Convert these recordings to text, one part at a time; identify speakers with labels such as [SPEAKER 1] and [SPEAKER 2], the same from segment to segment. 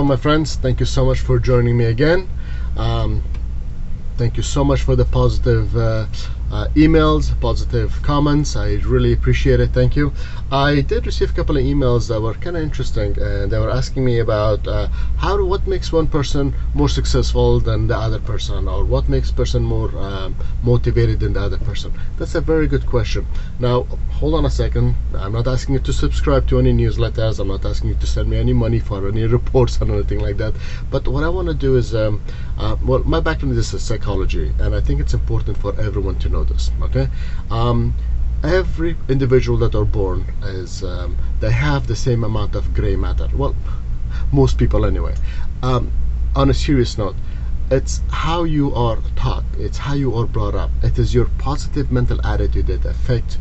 [SPEAKER 1] my friends, thank you so much for joining me again. Thank you so much for the positive emails, positive comments. I really appreciate it. Thank you. I did receive a couple of emails that were kind of interesting, and they were asking me about what makes one person more successful than the other person, or what makes person more motivated than the other person. That's a very good question. Now, hold on a second. I'm not asking you to subscribe to any newsletters. I'm not asking you to send me any money for any reports or anything like that. But what I want to do is, well, my background is psychology, and I think it's important for everyone to know this. Okay, every individual that are born is they have the same amount of gray matter. Well, most people anyway. On a serious note, it's how you are taught, it's how you are brought up. It is your positive mental attitude that affects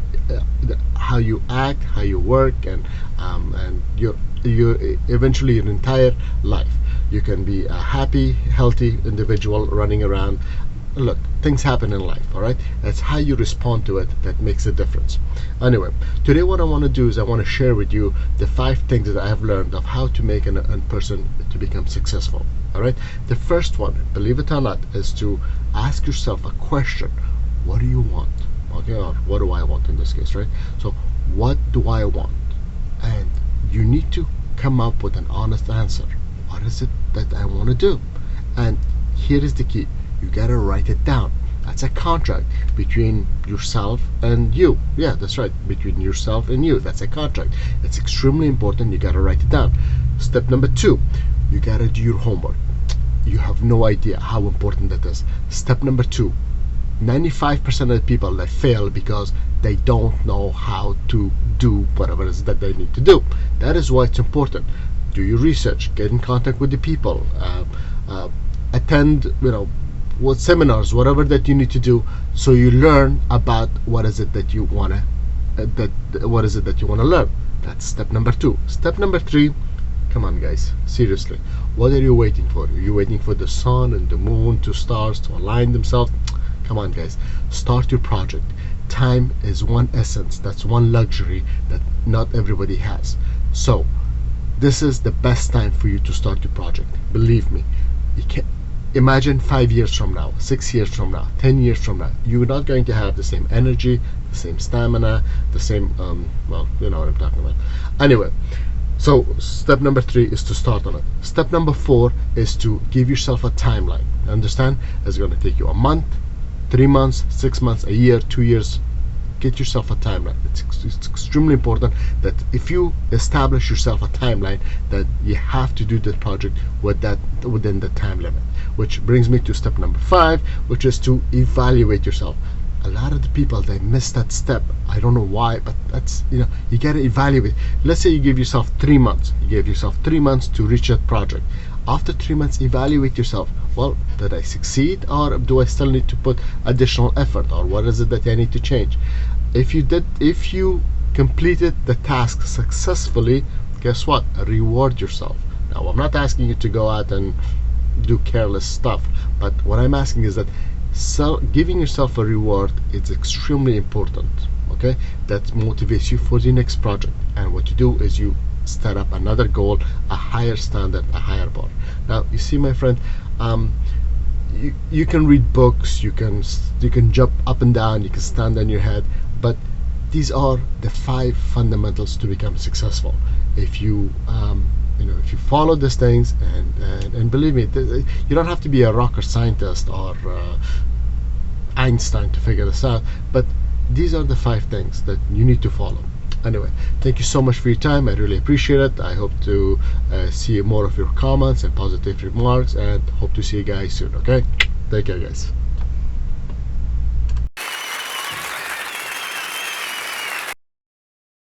[SPEAKER 1] how you act, how you work, and your eventually your entire life. You can be a happy, healthy individual running around. Look, things happen in life, all right? It's how you respond to it that makes a difference. Anyway, today what I want to do is I want to share with you the 5 things that I have learned of how to make a person to become successful. All right, the first one, believe it or not, is to ask yourself a question. What do you want? Okay, or what do I want in this case, right? So what do I want? And you need to come up with an honest answer. What is it that I want to do? And here is the key. You gotta write it down. That's a contract between yourself and you. Yeah, that's right, between yourself and you. That's a contract. It's extremely important. You gotta write it down. Step number 2, you gotta do your homework. You have no idea how important that is. Step number 2, 95% of the people that fail because they don't know how to do whatever it is that they need to do. That is why it's important. Do your research, get in contact with the people, attend, what seminars, whatever that you need to do, so you learn about what is it that you wanna learn. That's step number 2. Step number 3, come on guys, seriously, what are you waiting for? Are you waiting for the sun and the moon to stars to align themselves? Come on guys, start your project. Time is one essence, that's one luxury that not everybody has. So this is the best time for you to start your project. Believe me, you can't imagine 5 years from now, 6 years from now, 10 years from now, you're not going to have the same energy, the same stamina, the same well, you know what I'm talking about. Anyway, so step number 3 is to start on it. Step number 4 is to give yourself a timeline. Understand? It's going to take you a month, 3 months, 6 months, a year, 2 years. Get yourself a timeline. It's extremely important that if you establish yourself a timeline, that you have to do the project within the time limit. Which brings me to step number 5, which is to evaluate yourself. A lot of the people, they miss that step. I don't know why, but that's, you gotta evaluate. Let's say you give yourself 3 months. You gave yourself 3 months to reach that project. After 3 months, evaluate yourself. Well, did I succeed, or do I still need to put additional effort, or what is it that I need to change? If you completed the task successfully, guess what? Reward yourself. Now, I'm not asking you to go out and do careless stuff, but what I'm asking is that giving yourself a reward is extremely important. Okay, that motivates you for the next project. And what you do is you set up another goal, a higher standard, a higher bar. Now, you see, my friend, you can read books, you can jump up and down, you can stand on your head, but these are the 5 fundamentals to become successful. If you if you follow these things, and believe me, you don't have to be a rocket scientist or Einstein to figure this out, but these are the 5 things that you need to follow. Anyway, thank you so much for your time. I really appreciate it. I hope to see more of your comments and positive remarks, and hope to see you guys soon. Okay, take care guys.